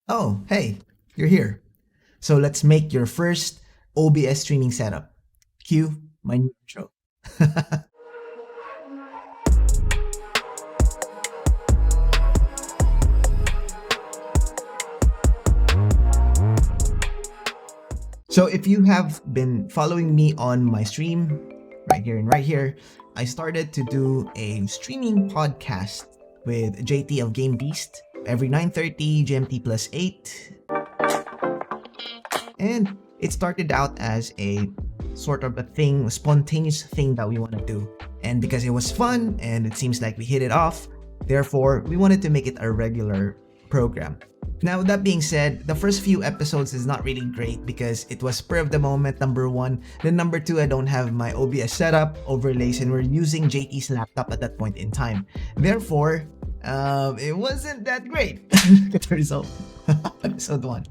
Oh, hey, you're here. So let's make your first OBS streaming setup. Cue my new intro. So if you have been following me on my stream right here and right here, I started to do a streaming podcast with JT of Game Beast every 9:30 GMT plus 8. And it started out as a sort of a thing, a spontaneous thing that we want to do. And because it was fun and it seems like we hit it off, therefore we wanted to make it a regular program. Now, that being said, the first few episodes is not really great because it was spur of the moment, number one. Then number two, I don't have my OBS setup, overlays, and we're using JT's laptop at that point in time. Therefore, it wasn't that great. Look at the result. Episode one.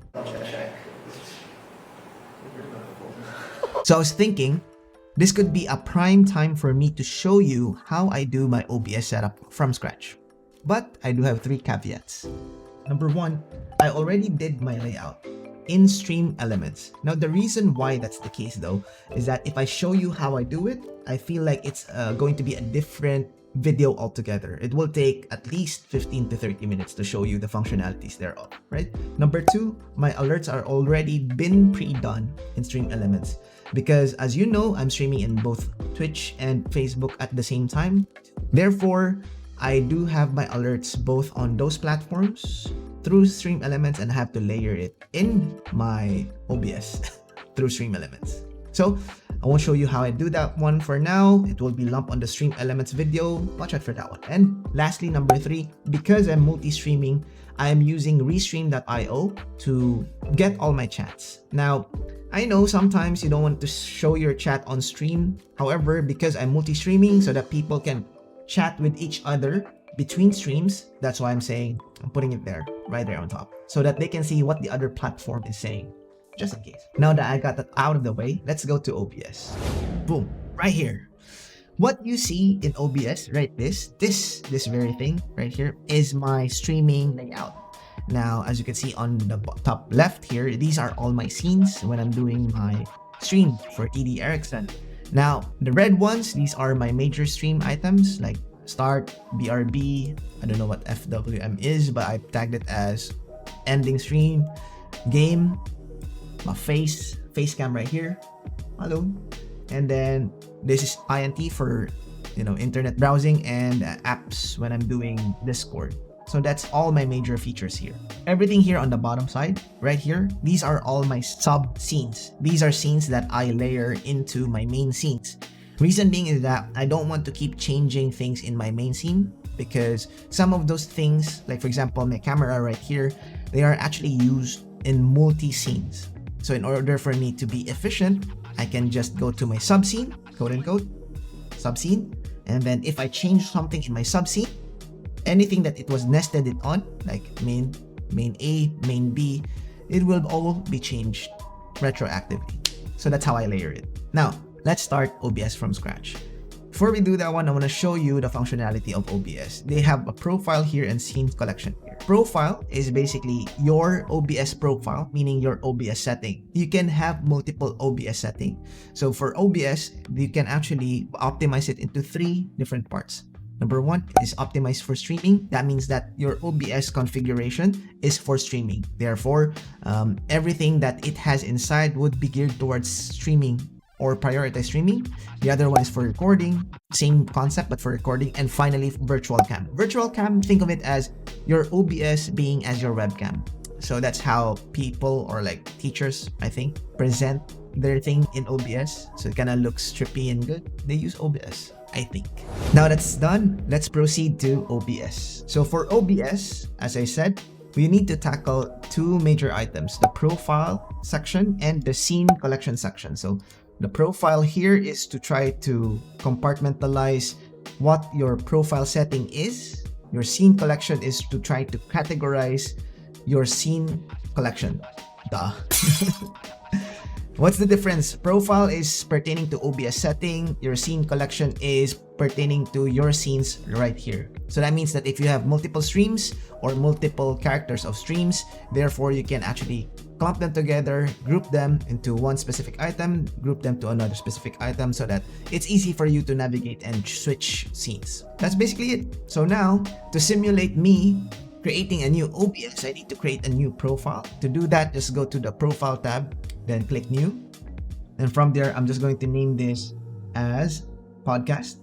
So I was thinking, this could be a prime time for me to show you how I do my OBS setup from scratch. But I do have three caveats. Number one, I already did my layout in Stream Elements. Now the reason why that's the case though, is that if I show you how I do it, I feel like it's going to be a different video altogether. It will take at least 15 to 30 minutes to show you the functionalities thereof, right? Number two, my alerts are already been pre-done in Stream Elements because as you know, I'm streaming in both Twitch and Facebook at the same time. Therefore, I do have my alerts both on those platforms through Stream Elements and have to layer it in my OBS through Stream Elements. So I won't show you how I do that one for now. It will be lumped on the Stream Elements video. Watch out for that one. And lastly, number three, because I'm multi-streaming, I am using restream.io to get all my chats. Now, I know sometimes you don't want to show your chat on stream. However, because I'm multi-streaming so that people can chat with each other between streams, that's why I'm saying I'm putting it there, right there on top, so that they can see what the other platform is saying, just in case. Now that I got that out of the way, let's go to OBS. Boom, right here. What you see in OBS, right, this very thing right here is my streaming layout. Now, as you can see on the top left here, these are all my scenes when I'm doing my stream for ED Erickson. Now, the red ones, these are my major stream items like start, BRB, I don't know what FWM is, but I tagged it as ending stream, game, my face cam right here, hello. And then this is INT for, internet browsing and apps when I'm doing Discord. So that's all my major features here. Everything here on the bottom side, right here, these are all my sub scenes. These are scenes that I layer into my main scenes. Reason being is that I don't want to keep changing things in my main scene because some of those things, like for example, my camera right here, they are actually used in multi-scenes. So in order for me to be efficient, I can just go to my sub scene, quote unquote, sub scene. And then if I change something in my sub scene, anything that it was nested it on, like main A, main B, it will all be changed retroactively. So that's how I layer it. Now, let's start OBS from scratch. Before we do that one, I want to show you the functionality of OBS. They have a profile here and scene collection here. Profile is basically your OBS profile, meaning your OBS setting. You can have multiple OBS settings. So for OBS, you can actually optimize it into three different parts. Number one is optimized for streaming. That means that your OBS configuration is for streaming. Therefore, everything that it has inside would be geared towards streaming or prioritize streaming. The other one is for recording, same concept but for recording. And finally, virtual cam. Virtual cam, think of it as your OBS being as your webcam. So that's how people or like teachers, I think, present their thing in OBS. So it kind of looks trippy and good. They use OBS, I think. Now that's done, let's proceed to OBS. So for OBS, as I said, we need to tackle two major items, the profile section and the scene collection section. So the profile here is to try to compartmentalize what your profile setting is. Your scene collection is to try to categorize your scene collection. Duh. What's the difference? Profile is pertaining to OBS setting. Your scene collection is pertaining to your scenes right here. So that means that if you have multiple streams or multiple characters of streams, therefore you can actually clump them together, group them into one specific item, group them to another specific item so that it's easy for you to navigate and switch scenes. That's basically it. So now, to simulate me creating a new OBS, I need to create a new profile. To do that, just go to the Profile tab, then click New. And from there, I'm just going to name this as Podcast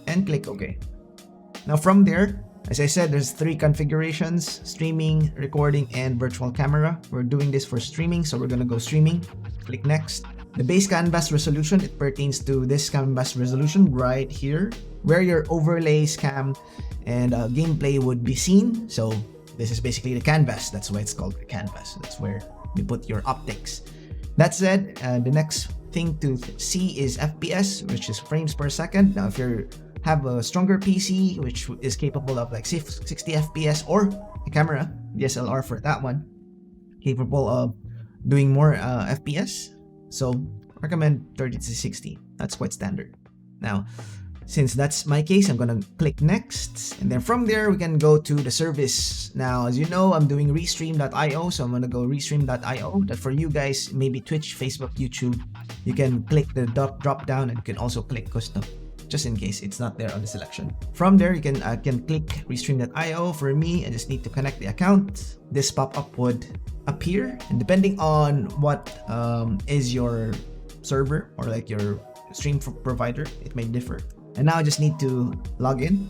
and click OK. Now from there, as I said, there's 3 configurations: streaming, recording, and virtual camera. We're doing this for streaming, so we're gonna go streaming. Click Next. The base canvas resolution, it pertains to this canvas resolution right here, where your overlays, cam, and gameplay would be seen. So this is basically the canvas. That's why it's called the canvas. That's where you put your optics. That said, the next thing to see is FPS, which is frames per second. Now, if you have a stronger PC, which is capable of like 60 FPS, or a camera, DSLR for that one, capable of doing more FPS. So recommend 30 to 60. That's quite standard. Now, since that's my case, I'm gonna click Next, and then from there we can go to the service. Now, as you know, I'm doing restream.io, so I'm gonna go restream.io. That for you guys, maybe Twitch, Facebook, YouTube, you can click the drop down, and you can also click custom, just in case it's not there on the selection. From there, you can click restream.io. For me, I just need to connect the account. This pop-up would appear, and depending on what is your server or like your stream provider, it may differ. And now I just need to log in.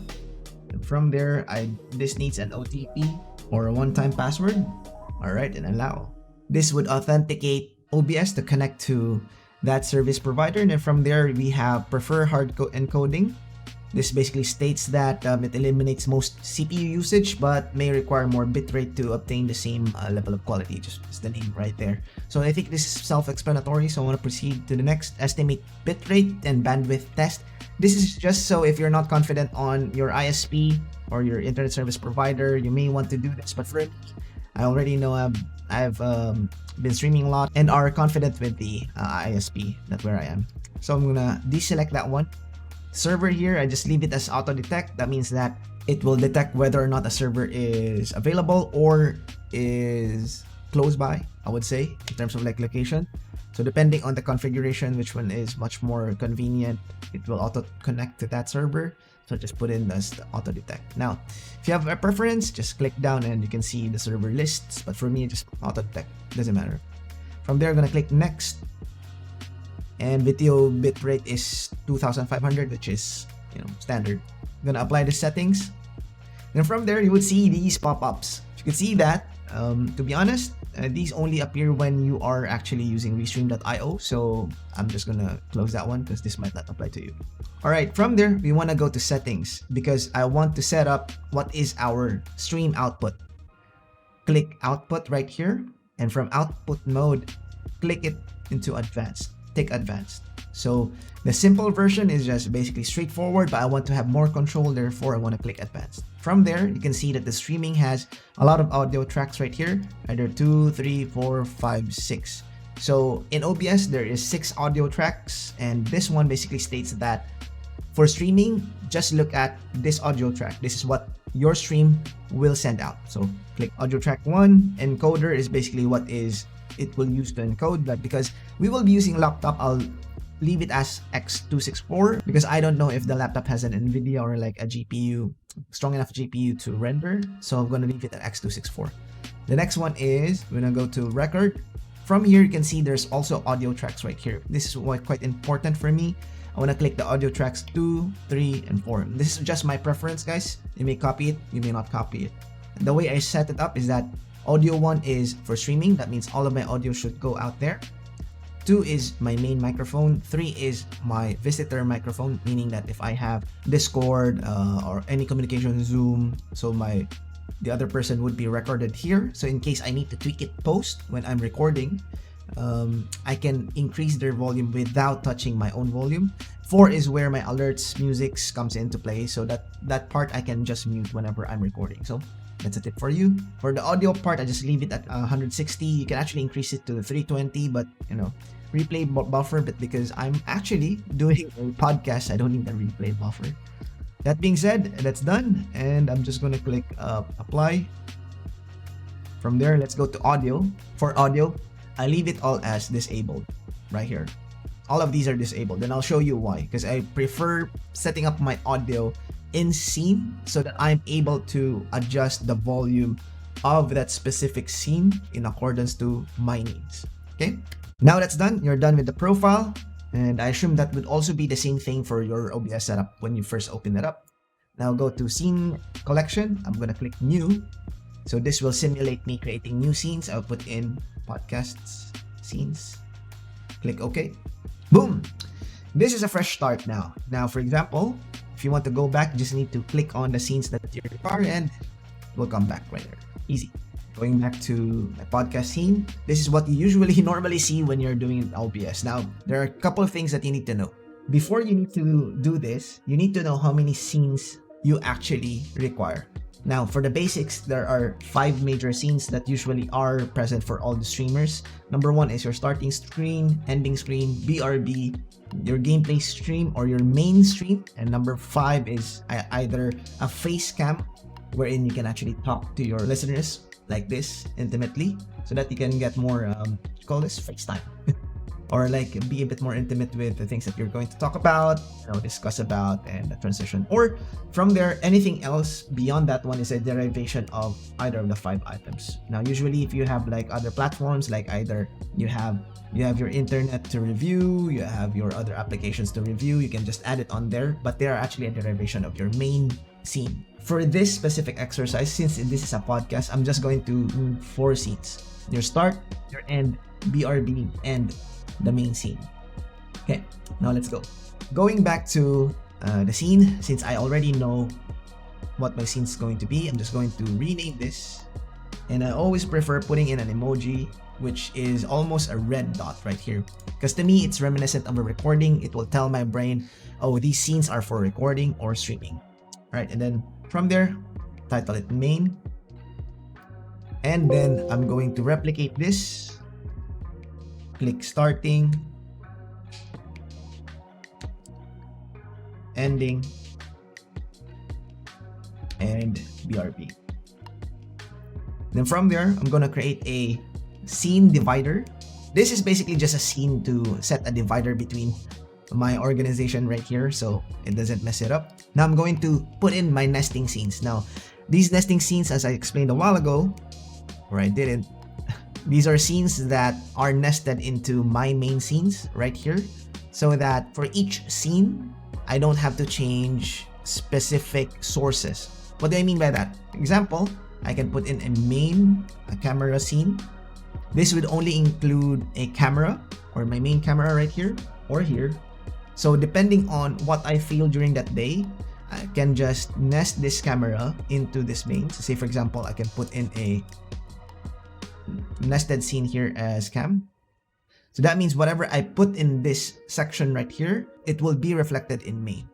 And from there, this needs an OTP or a one-time password. All right, and allow. This would authenticate OBS to connect to that service provider. And then from there, we have prefer hard encoding. This basically states that it eliminates most CPU usage, but may require more bitrate to obtain the same level of quality. Just the name right there. So I think this is self-explanatory. So I want to proceed to the next. Estimate bitrate and bandwidth test. This is just so if you're not confident on your ISP or your internet service provider, you may want to do this. But for me, I already know I've been streaming a lot and are confident with the ISP. That's where I am. So I'm gonna deselect that one. Server here, I just leave it as auto detect. That means that it will detect whether or not a server is available or is close by, I would say, in terms of like location. So depending on the configuration, which one is much more convenient, it will auto connect to that server. So just put in as the auto detect. Now, if you have a preference, just click down and you can see the server lists. But for me, just auto detect, doesn't matter. From there, I'm gonna click Next. And video bitrate is 2500, which is, standard. I'm gonna apply the settings. And from there, you would see these pop-ups. You can see that, to be honest, these only appear when you are actually using restream.io. So I'm just gonna close that one because this might not apply to you. All right, from there, we wanna go to settings because I want to set up what is our stream output. Click output right here. And from output mode, click it into advanced. Tick advanced. So the simple version is just basically straightforward, but I want to have more control, therefore I want to click advanced. From there, you can see that the streaming has a lot of audio tracks right here, either 2, 3, 4, 5, 6. So in OBS, there is 6 audio tracks, and this one basically states that for streaming, just look at this audio track. This is what your stream will send out. So click audio track 1. Encoder is basically what it will use to encode, but because we will be using laptop, I'll leave it as X264 because I don't know if the laptop has an NVIDIA or like a GPU, strong enough GPU to render. So I'm going to leave it at X264. The next one is, we're going to go to record. From here, you can see there's also audio tracks right here. This is quite important for me. I want to click the audio tracks 2, 3, and 4. This is just my preference, guys. You may copy it, you may not copy it. The way I set it up is that audio 1 is for streaming. That means all of my audio should go out there. 2 is my main microphone. 3 is my visitor microphone, meaning that if I have Discord or any communication, Zoom, so the other person would be recorded here. So in case I need to tweak it post when I'm recording, I can increase their volume without touching my own volume. 4 is where my alerts, music comes into play. So that part I can just mute whenever I'm recording. So That's a tip for you. For the audio part, I just leave it at 160. You can actually increase it to 320, but replay buffer. But because I'm actually doing a podcast, I don't need a replay buffer. That being said, that's done, and I'm just gonna click apply. From there, let's go to audio. For audio, I leave it all as disabled right here. All of these are disabled, and I'll show you why. Because I prefer setting up my audio in scene so that I'm able to adjust the volume of that specific scene in accordance to my needs. Okay, now that's done. You're done with the profile, and I assume that would also be the same thing for your OBS setup when you first open it up. Now go to scene collection. I'm gonna click new. So this will simulate me creating new scenes. I'll put in podcasts, scenes, click OK. Boom! This is a fresh start now. Now, for example, if you want to go back, you just need to click on the scenes that you require and we'll come back right there. Easy. Going back to my podcast scene, this is what you usually normally see when you're doing OBS. Now, there are a couple of things that you need to know. Before you need to do this, you need to know how many scenes you actually require. Now, for the basics, there are 5 major scenes that usually are present for all the streamers. Number 1 is your starting screen, ending screen, BRB, your gameplay stream or your main stream. And number 5 is either a face cam, wherein you can actually talk to your listeners like this intimately, so that you can get more, call this FaceTime. Or like be a bit more intimate with the things that you're going to talk about, discuss about, and the transition. Or from there, anything else beyond that one is a derivation of either of the 5 items. Now, usually if you have like other platforms, like either you have your internet to review, you have your other applications to review, you can just add it on there, but they are actually a derivation of your main scene. For this specific exercise, since this is a podcast, I'm just going to do 4 scenes. Your start, your end, BRB, and the main scene. Okay, now let's go. Going back to the scene, since I already know what my scene is going to be, I'm just going to rename this. And I always prefer putting in an emoji, which is almost a red dot right here. Because to me, it's reminiscent of a recording. It will tell my brain, oh, these scenes are for recording or streaming. Right, and then from there, title it main. And then I'm going to replicate this. Click starting, ending, and BRB. Then from there, I'm gonna create a scene divider. This is basically just a scene to set a divider between my organization right here, so it doesn't mess it up. Now I'm going to put in my nesting scenes. Now, these nesting scenes, as I explained a while ago, or I didn't, these are scenes that are nested into my main scenes right here, so that for each scene, I don't have to change specific sources. What do I mean by that? Example, I can put in a camera scene. This would only include a camera or my main camera right here or here. So depending on what I feel during that day, I can just nest this camera into this main. So say for example, I can put in a nested scene here as cam. So that means whatever I put in this section right here, it will be reflected in main.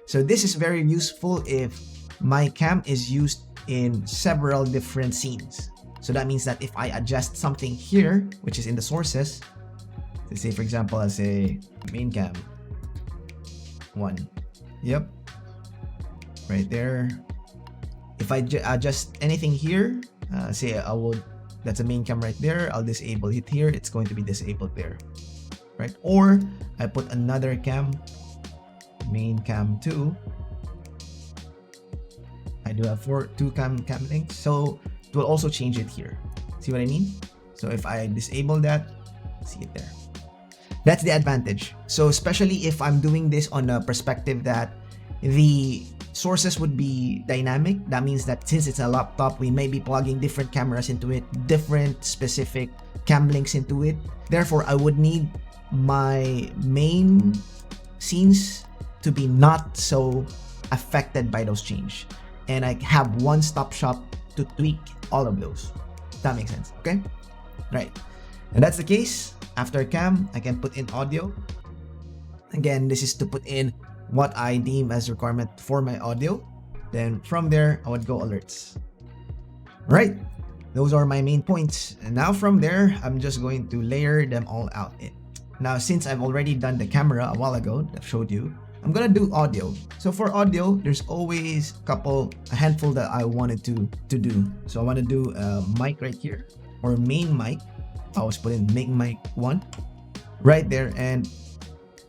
So this is very useful if my cam is used in several different scenes. So that means that if I adjust something here, which is in the sources, let's say for example, as a main cam 1, yep, right there. If I adjust anything here, say I would, that's a main cam right there, I'll disable it here, it's going to be disabled there, right? Or I put another cam, main cam 2. I do have 2 cam links, so it will also change it here. See what I mean? So if I disable that, see it there. That's the advantage. So especially if I'm doing this on a perspective that the sources would be dynamic, that means that since it's a laptop, we may be plugging different cameras into it, different specific cam links into it. Therefore, I would need my main scenes to be not so affected by those changes. And I have one-stop shop to tweak all of those. That makes sense, okay? Right. And that's the case. After cam, I can put in audio. Again, this is to put in what I deem as requirement for my audio. Then from there, I would go alerts. Right, those are my main points. And now from there, I'm just going to layer them all out in. Now, since I've already done the camera a while ago, I've showed you, I'm gonna do audio. So for audio, there's always a handful that I wanted to do. So I want to do a mic right here, or main mic. I was put in main mic 1 right there. And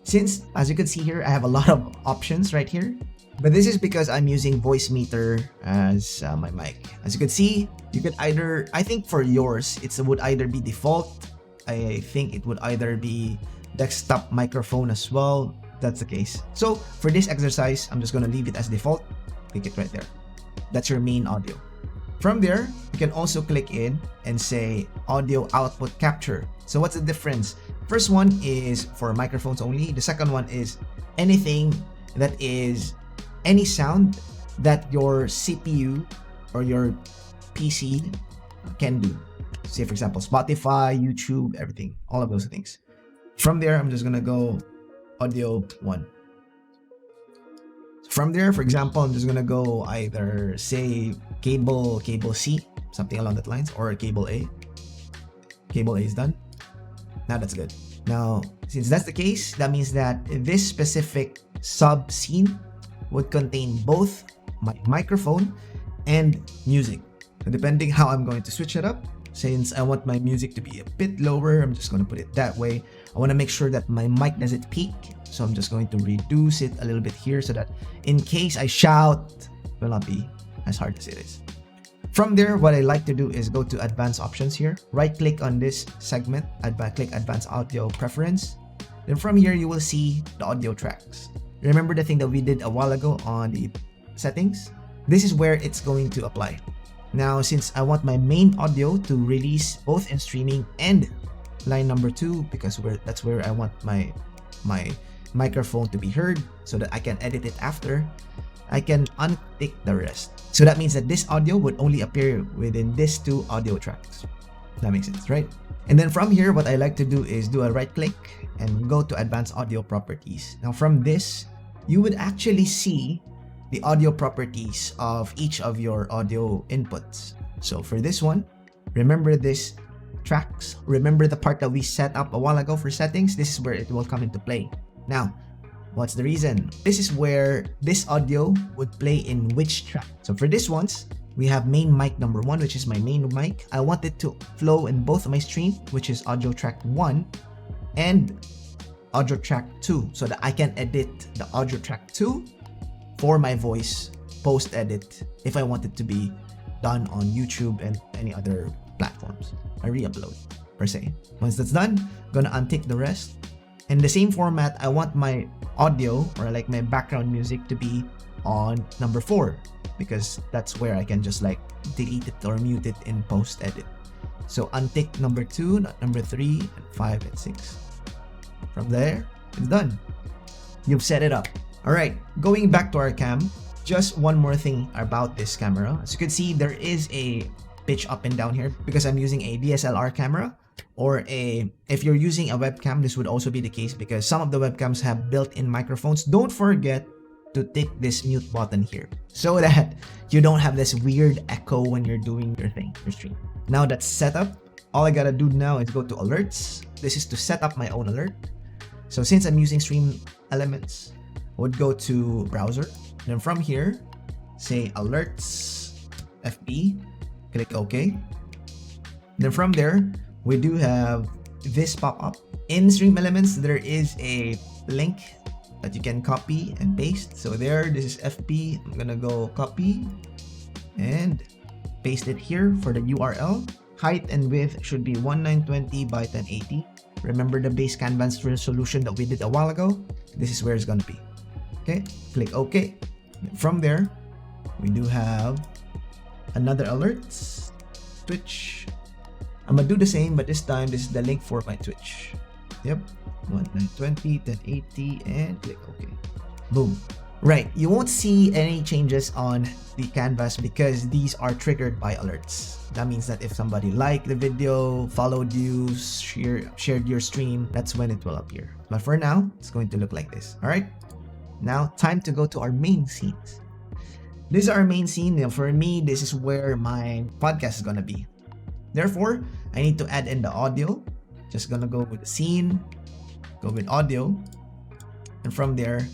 since, as you can see here, I have a lot of options right here. But this is because I'm using Voicemeeter as my mic. As you can see, you could either, I think for yours, it would either be default. I think it would either be desktop microphone as well. That's the case. So for this exercise, I'm just going to leave it as default. Click it right there. That's your main audio. From there, you can also click in and say audio output capture. So what's the difference? First one is for microphones only. The second one is anything that is any sound that your CPU or your PC can do. Say for example, Spotify, YouTube, everything, all of those things. From there, I'm just gonna go audio 1. From there, for example, I'm just gonna go either say cable C, something along that lines, or cable A. Cable A is done. Now that's good. Now, since that's the case, that means that this specific sub scene would contain both my microphone and music. So depending how I'm going to switch it up, since I want my music to be a bit lower, I'm just going to put it that way. I want to make sure that my mic doesn't peak, so I'm just going to reduce it a little bit here so that in case I shout, it will not be as hard as it is. From there, what I like to do is go to advanced options here, right click on this segment, click advanced audio preference. Then from here, you will see the audio tracks. Remember the thing that we did a while ago on the settings? This is where it's going to apply. Now, since I want my main audio to release both in streaming and line number 2, because that's where I want my microphone to be heard so that I can edit it after, I can untick the rest. So that means that this audio would only appear within these 2 audio tracks. That makes sense, right? And then from here, what I like to do is do a right click and go to advanced audio properties. Now from this, you would actually see the audio properties of each of your audio inputs. So for this one, remember this tracks. Remember the part that we set up a while ago for settings? This is where it will come into play. Now, what's the reason? This is where this audio would play in which track. So for this ones, we have main mic number 1, which is my main mic. I want it to flow in both of my stream, which is audio track 1 and audio track 2, so that I can edit the audio track 2 for my voice post edit if I want it to be done on YouTube and any other platforms. I re-upload per se. Once that's done, I'm gonna untick the rest. In the same format, I want my audio or like my background music to be on number 4, because that's where I can just like delete it or mute it in post edit. So untick number 2, not number 3, and 5 and 6. From there, it's done. You've set it up. All right, going back to our cam, just one more thing about this camera. As you can see, there is a pitch up and down here because I'm using a DSLR camera, or if you're using a webcam, this would also be the case because some of the webcams have built-in microphones. Don't forget to tick this mute button here so that you don't have this weird echo when you're doing your thing, your stream. Now that's set up, all I gotta do now is go to alerts. This is to set up my own alert. So since I'm using Stream Elements, I would go to browser. Then from here, say alerts, FB, click OK. Then from there, we do have this pop up. In Stream Elements, there is a link that you can copy and paste. So there, this is FB. I'm gonna go copy and paste it here for the URL. Height and width should be 1920 by 1080. Remember the base canvas resolution that we did a while ago? This is where it's gonna be. Okay, click OK. From there, we do have another alerts, Twitch. I'm gonna do the same, but this time this is the link for my Twitch. Yep, 1920, 1080, and click OK. Boom. Right, you won't see any changes on the canvas because these are triggered by alerts. That means that if somebody liked the video, followed you, shared your stream, that's when it will appear. But for now, it's going to look like this. All right, now time to go to our main scenes. This is our main scene. For me, this is where my podcast is gonna be. Therefore, I need to add in the audio. Just gonna go with the scene, go with audio, and from there,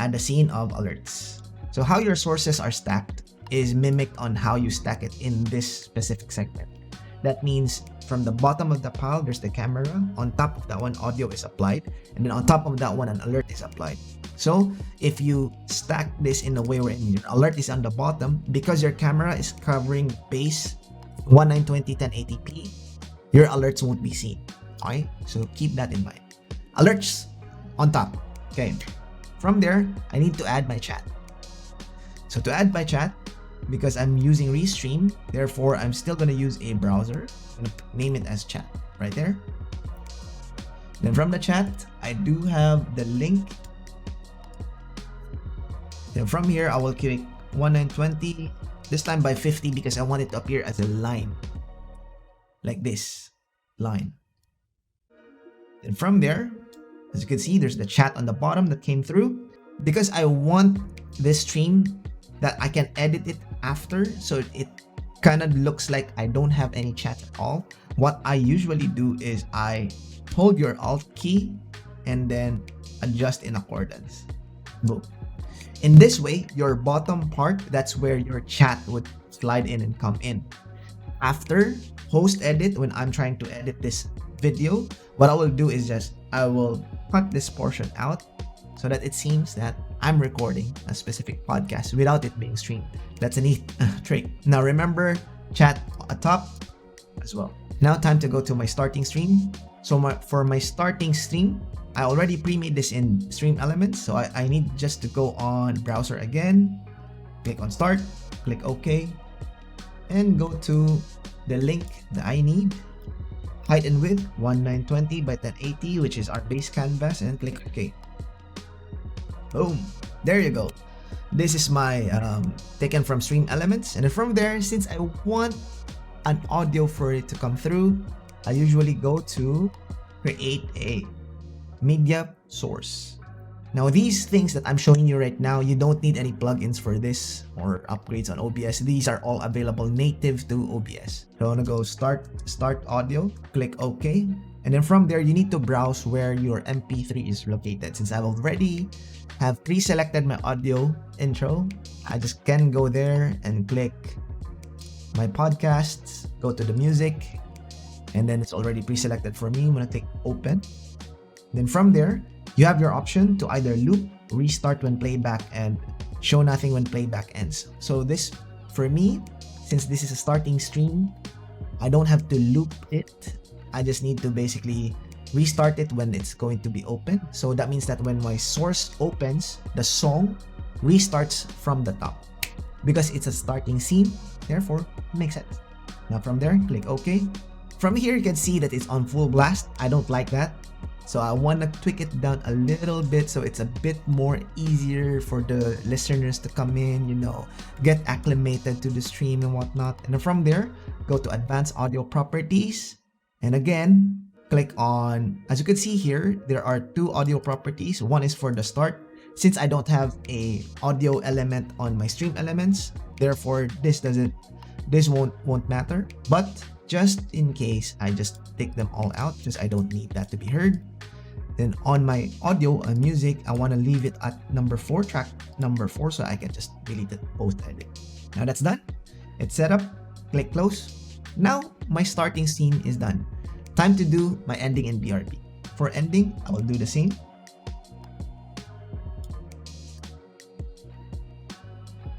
add the scene of alerts. So how your sources are stacked is mimicked on how you stack it in this specific segment. That means from the bottom of the pile, there's the camera. On top of that one, audio is applied. And then on top of that one, an alert is applied. So if you stack this in a way where your alert is on the bottom, because your camera is covering base 1920 1080p, your alerts won't be seen. Okay? So keep that in mind. Alerts on top. Okay. From there, I need to add my chat. So to add my chat, because I'm using Restream, therefore I'm still gonna use a browser. I'm gonna name it as chat right there. Then from the chat, I do have the link. Then from here, I will click 1920, this time by 50 because I want it to appear as a line. Like this, line. Then from there, as you can see, there's the chat on the bottom that came through. Because I want this stream that I can edit it after, so it kind of looks like I don't have any chat at all. What I usually do is I hold your Alt key and then adjust in accordance. Boom. In this way, your bottom part, that's where your chat would slide in and come in. After post edit, when I'm trying to edit this video, what I will do is I will cut this portion out so that it seems that I'm recording a specific podcast without it being streamed. That's a neat trick. Now remember, chat atop as well. Now time to go to my starting stream. So for my starting stream, I already pre-made this in Stream Elements. So I need just to go on browser again, click on start, click OK, and go to the link that I need. Height and width 1920 by 1080, which is our base canvas, and click OK. Boom, there you go. This is my taken from Stream Elements, and then from there, since I want an audio for it to come through, I usually go to create a media source. Now these things that I'm showing you right now, you don't need any plugins for this or upgrades on OBS. These are all available native to OBS. So I'm gonna go start audio, click OK, and then from there you need to browse where your MP3 is located. Since I've already have pre-selected my audio intro, I just can go there and click my podcasts, go to the music, and then it's already pre-selected for me. I'm gonna click open. Then from there, you have your option to either loop, restart when playback, and show nothing when playback ends. So this, for me, since this is a starting stream, I don't have to loop it. I just need to basically restart it when it's going to be open. So that means that when my source opens, the song restarts from the top. Because it's a starting scene, therefore, it makes sense. Now from there, click OK. From here, you can see that it's on full blast. I don't like that. So I want to tweak it down a little bit so it's a bit more easier for the listeners to come in, get acclimated to the stream and whatnot. And then from there, go to advanced audio properties. And again, click on, as you can see here, there are two audio properties. One is for the start. Since I don't have a audio element on my stream elements, therefore this won't matter. But just in case, I just take them all out because I don't need that to be heard. Then on my audio and music, I want to leave it at track number 4, so I can just delete it post edit. Now that's done. It's set up. Click close. Now my starting scene is done. Time to do my ending in BRB. For ending, I will do the same.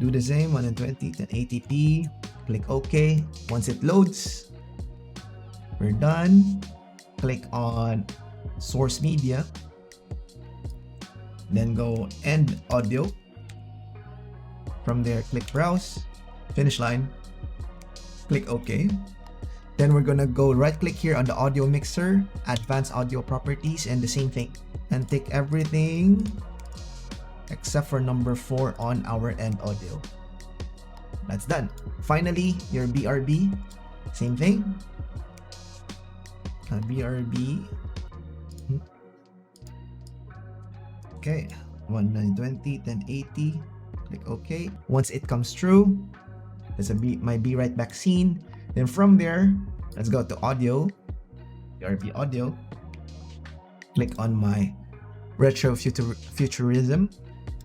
Do the same, 120 1080p. Click OK. Once it loads, we're done. Click on source media, then go end audio. From there, click browse, finish line, click OK. Then we're gonna go right click here on the audio mixer, advanced audio properties, and the same thing, and take everything except for number 4 on our end audio. That's done. Finally, your BRB, same thing. BRB. Okay, 1920 1080. Click OK. Once it comes through, there's my Be Right Back scene. Then from there, let's go to audio, BRB audio. Click on my retro futurism,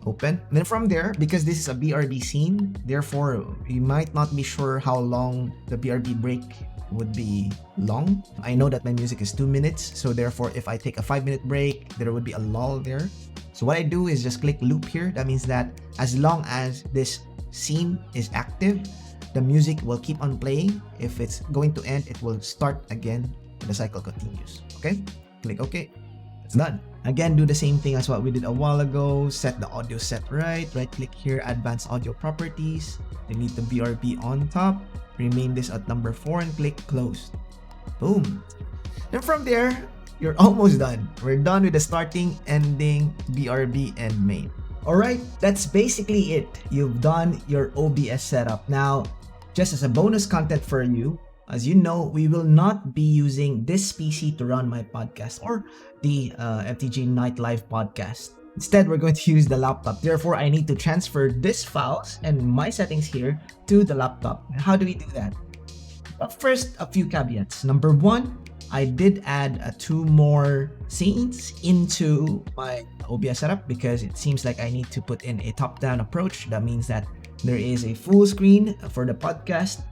open. And then from there, because this is a BRB scene, therefore you might not be sure how long the BRB break would be long. I know that my music is 2 minutes, so therefore if I take a 5-minute break, there would be a lull there. So what I do is just click loop here. That means that as long as this scene is active, the music will keep on playing. If it's going to end, it will start again and the cycle continues. Okay? Click OK. It's done. Again, do the same thing as what we did a while ago. Set the audio set right. Right click here, advanced audio properties. Delete the BRB on top. Rename this at number 4 and click close. Boom. And from there, you're almost done. We're done with the starting, ending, BRB, and main. Alright, that's basically it. You've done your OBS setup. Now, just as a bonus content for you, as you know, we will not be using this PC to run my podcast or the MTG Night Live podcast. Instead, we're going to use the laptop. Therefore, I need to transfer these files and my settings here to the laptop. How do we do that? But first, a few caveats. Number 1, I did add 2 more scenes into my OBS setup because it seems like I need to put in a top-down approach. That means that there is a full screen for the podcast.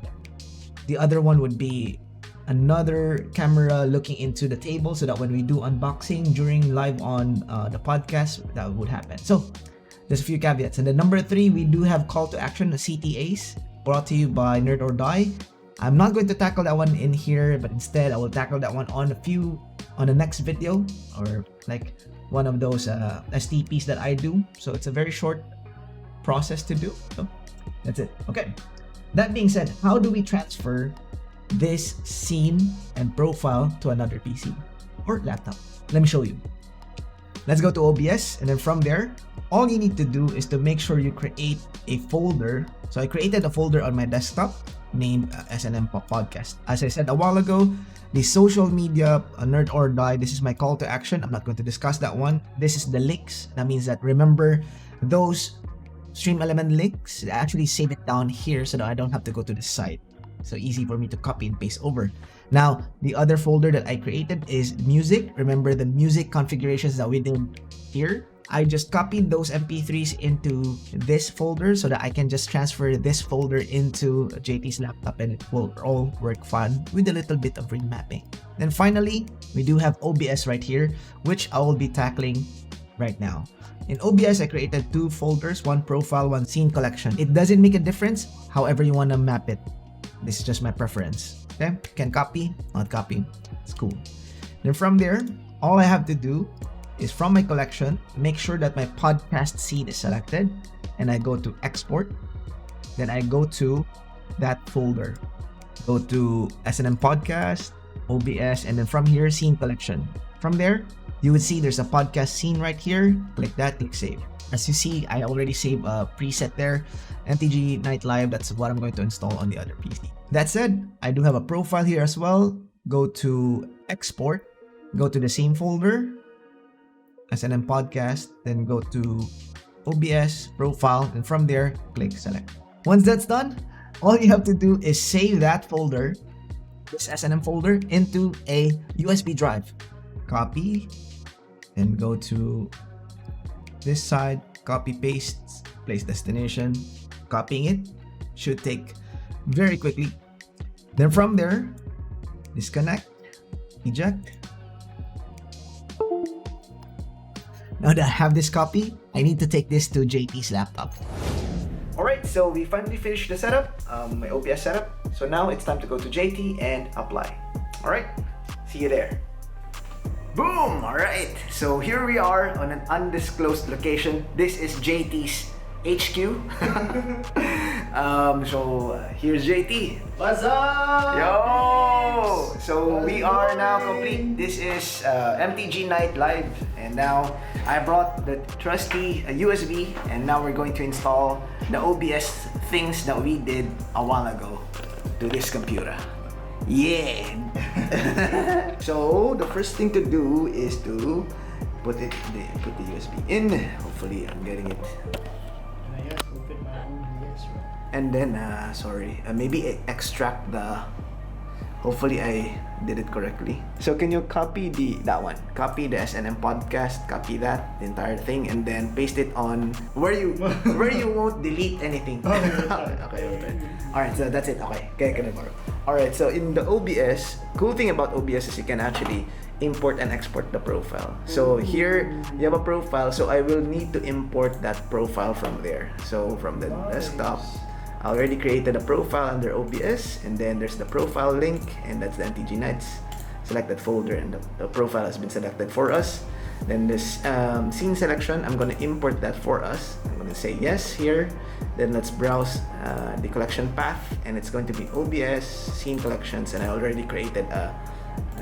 The other one would be another camera looking into the table so that when we do unboxing during live on the podcast, that would happen. So there's a few caveats. And then number 3, we do have call to action, CTAs, brought to you by Nerd or Die. I'm not going to tackle that one in here, but instead I will tackle that one on the next video, or like one of those STPs that I do. So it's a very short process to do. So that's it. Okay. That being said, how do we transfer this scene and profile to another PC or laptop? Let me show you. Let's go to OBS, and then from there, all you need to do is to make sure you create a folder. So I created a folder on my desktop named SNM Podcast. As I said a while ago, the social media, Nerd or Die, this is my call to action. I'm not going to discuss that one. This is the links. That means that remember those stream element links, actually save it down here so that I don't have to go to the site. So easy for me to copy and paste over. Now, the other folder that I created is music. Remember the music configurations that we did here? I just copied those MP3s into this folder so that I can just transfer this folder into JT's laptop and it will all work fine with a little bit of remapping. Then finally, we do have OBS right here, which I will be tackling right now. In OBS, I created 2 folders, one profile, one scene collection. It doesn't make a difference however you want to map it. This is just my preference. Okay, can copy, not copy. It's cool. Then from there, all I have to do is from my collection, make sure that my podcast scene is selected, and I go to export. Then I go to that folder. Go to SNM Podcast, OBS, and then from here, scene collection. From there, you would see there's a podcast scene right here. Click that, click save. As you see, I already saved a preset there. MTG Night Live, that's what I'm going to install on the other PC. That said, I do have a profile here as well. Go to export, go to the same folder, SNM Podcast, then go to OBS, profile, and from there, click select. Once that's done, all you have to do is save that folder, this SNM folder, into a USB drive. Copy, and go to this side, copy, paste, place destination. Copying it should take very quickly. Then from there, disconnect, eject. Now that I have this copy, I need to take this to JT's laptop. Alright, so we finally finished the setup, my OBS setup. So now it's time to go to JT and apply. Alright, see you there. Boom! Alright, so here we are on an undisclosed location. This is JT's HQ. Here's JT. What's up? Yo! So we are now complete. This is MTG Night Live, and now I brought the trusty USB, and now we're going to install the OBS things that we did a while ago to this computer. Yeah! So the first thing to do is to put the USB in. Hopefully I'm getting it. Yes, and then maybe extract the. Hopefully I did it correctly. So can you copy that one? Copy the SNM podcast, copy that, the entire thing, and then paste it on where you won't delete anything. Okay. Alright, so that's it. Okay, alright, so in the OBS, cool thing about OBS is you can actually import and export the profile. So here you have a profile, so I will need to import that profile from there. So from the desktop, I already created a profile under OBS, and then there's the profile link, and that's the MTG Nights. Select that folder, and the profile has been selected for us. Then this scene selection, I'm going to import that for us. I'm going to say yes here. Then let's browse the collection path, and it's going to be OBS scene collections, and I already created a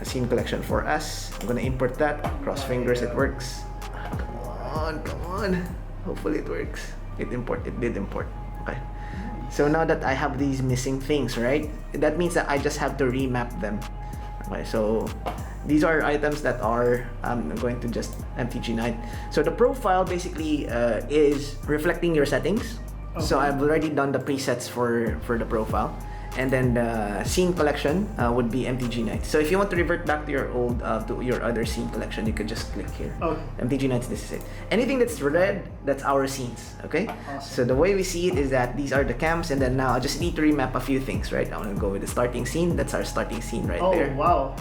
scene collection for us. I'm going to import that. Cross fingers it works. Come on. Hopefully it works. It did import. Okay. So now that I have these missing things, right? That means that I just have to remap them. Okay, so these are items that are I'm going to just MTG Night. So the profile basically is reflecting your settings. Okay. So I've already done the presets for the profile. And then the scene collection would be MTG Nights. So if you want to revert back to your old to your other scene collection, you could just click here. Okay. MTG Nights, this is it. Anything that's red, that's our scenes. Okay. Awesome. So the way we see it is that these are the cams, and then now I just need to remap a few things, right? I'm gonna go with the starting scene. That's our starting scene right there. Oh wow.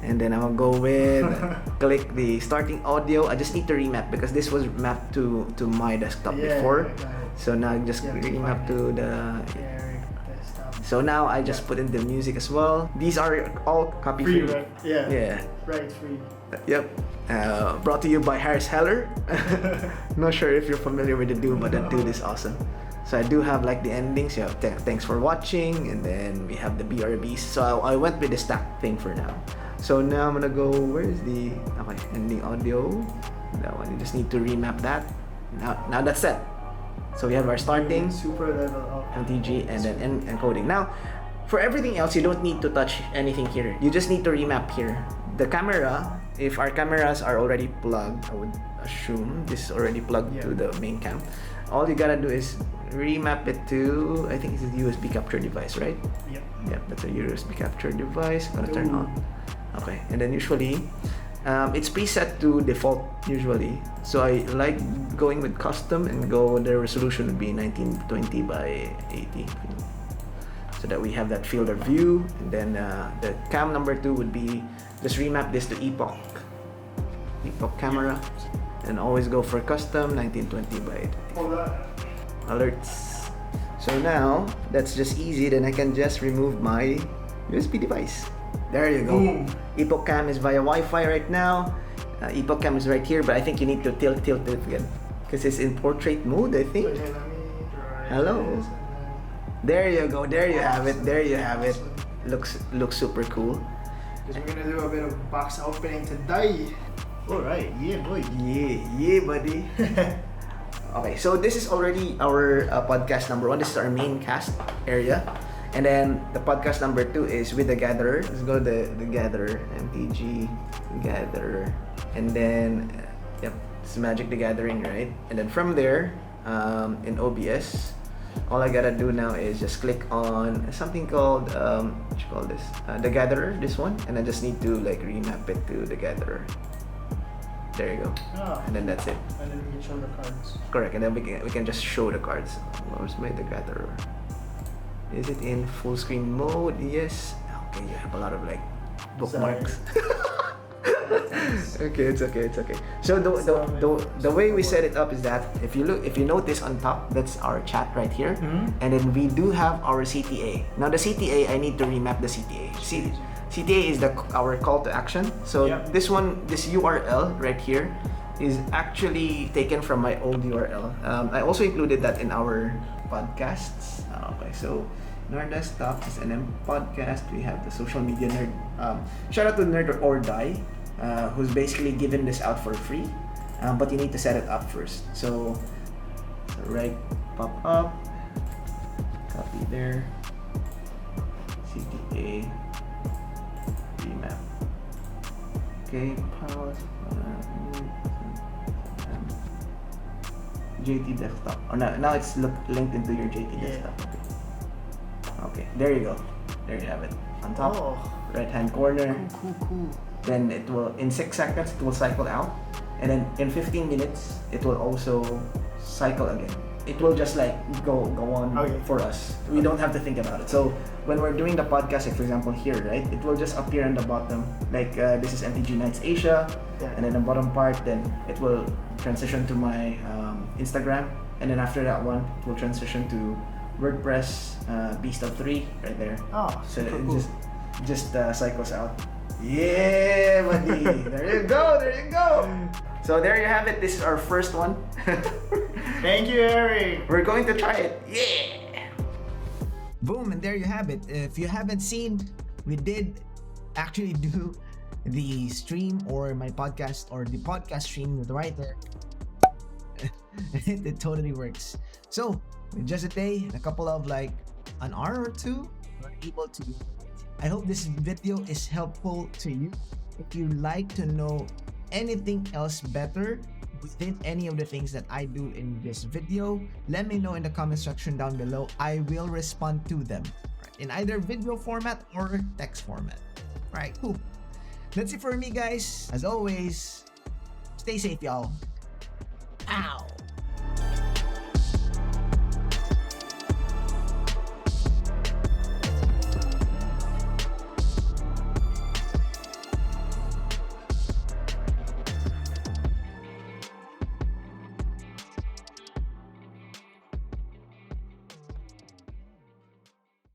And then I'm gonna go with click the starting audio. I just need to remap because this was mapped to my desktop before. So now I just remap to the. So now I just put in the music as well. These are all copy free. Right? Yeah. Right, free. Yep. Brought to you by Harris Heller. Not sure if you're familiar with the dude, but that dude is awesome. So I do have like the endings. Yeah, thanks for watching, and then we have the BRBs. So I went with the stack thing for now. So now I'm gonna go. Where is the ending audio? That one. You just need to remap that. Now that's set. So we have our starting, super level up, MTG, and then encoding. Now, for everything else, you don't need to touch anything here. You just need to remap here. The camera, if our cameras are already plugged, I would assume this is already plugged to the main cam. All you gotta do is remap it to, I think it's a USB capture device, right? Yep, that's a USB capture device. Gonna turn on. Okay, and then usually, it's preset to default usually. So I like going with custom and the resolution would be 1920 by 80. So that we have that field of view. And then the cam number 2 would be, just remap this to epoch camera. And always go for custom 1920 by 80. Alerts. So now, that's just easy. Then I can just remove my USB device. There you go. Boom. Epoch Cam is via Wi-Fi right now. Epoch Cam is right here, but I think you need to tilt it again because it's in portrait mode, I think. Hello. There you go. There you have it. Looks super cool. Because we're gonna do a bit of box opening today. All right. Yeah, boy. Yeah, buddy. Okay, so this is already our podcast number 1. This is our main cast area. And then the podcast number 2 is with the Gatherer. Let's go to the Gatherer, MTG Gatherer, and then it's Magic the Gathering, right? And then from there, in OBS, all I gotta do now is just click on something called what you call this? The Gatherer, this one, and I just need to like remap it to the Gatherer. There you go. And then that's it. And then we can show the cards. Correct, and then we can just show the cards. Where's the Gatherer? Is it in full screen mode? Yes. Okay, you have a lot of like bookmarks. Okay, it's okay. So the way we set it up is that if you notice on top, that's our chat right here, and then we do have our CTA. Now the CTA, I need to remap the CTA. CTA is our call to action. So this URL right here is actually taken from my old URL. I also included that in our podcasts. Okay, so in our desktop is an podcast. We have the social media nerd. Shout out to Nerd or Die, who's basically given this out for free. But you need to set it up first. So right, pop up, copy there, CTA, remap. Okay, pause. JT desktop. Now it's linked into your JT desktop. Okay. Okay, there you go. There you have it. On top, Oh. right hand corner. Cool. Then it will, in 6 seconds, it will cycle out. And then in 15 minutes, it will also cycle again. It will just like go on for us. We don't have to think about it. So when we're doing the podcast, like for example here, right, it will just appear on the bottom. Like this is MTG Nights Asia, and then the bottom part, then it will transition to my Instagram, and then after that one, it will transition to WordPress Beast of 3 right there. Oh, so it cool. just cycles out. Yeah, buddy. There you go. So there you have it. This is our first one. Thank you, Eric. We're going to try it. Yeah. Boom, and there you have it. If you haven't seen, we did actually do the stream or my podcast or the podcast stream right there. It totally works. So, in just a day, a couple of like an hour or two, we're able to do it. I hope this video is helpful to you. If you like to know anything else better within any of the things that I do in this video, let me know in the comment section down below. I will respond to them in either video format or text format. Alright, cool. That's it for me, guys. As always, stay safe, y'all. Ow!